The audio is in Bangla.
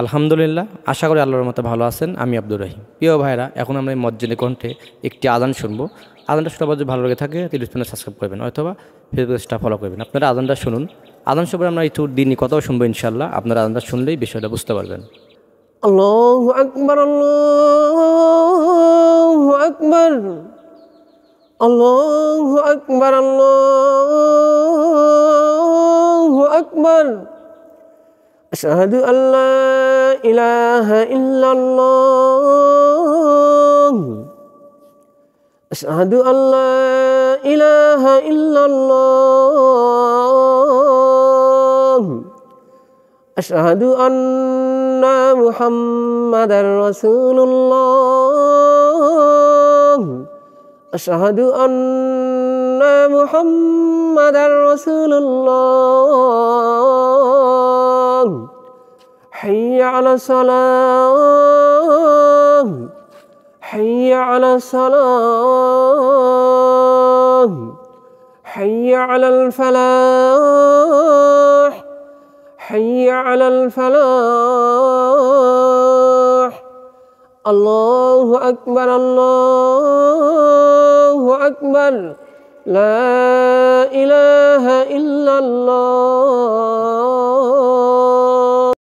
আলহামদুলিল্লাহ, আশা করি আল্লাহর মতো ভালো আছেন। আমি আব্দুর রহিম। প্রিয় ভাইরা, এখন আমরা এই মসজিদে কণ্ঠে একটি আজান শুনবো। আজানটা শোনা যদি ভালো লেগে থাকে চ্যানেল সাবস্ক্রাইব করবেন অথবা ফেসবুক পেজটা ফলো করবেন। আপনারা আজানটা শুনুন। আজান শুনবে আমরা একটু দিনই কথাও শুনবো ইনশাল্লাহ। আপনারা আজানটা শুনলেই বিষয়টা বুঝতে পারবেন। আল্লাহু আকবার, আল্লাহু আকবার, আল্লাহু আকবার, আল্লাহু আকবার। আশহাদু আল্লা ইলাহা ইল্লাল্লাহ, আশহাদু আল্লা ইলাহা ইল্লাল্লাহ, আশহাদু আন্না মুহাম্মাদার রাসূলুল্লাহ, আশহাদু আন্না মুহাম্মাদার রাসূলুল্লাহ। হাইয়া আলাস সালাহ, হাইয়া আলাস সালাহ, হাইয়া আলাল ফালাহ, হাইয়া আলাল ফালাহ। আল্লাহু আকবার, আল্লাহু আকবার, লা ইলাহা ইল্লাল্লাহ।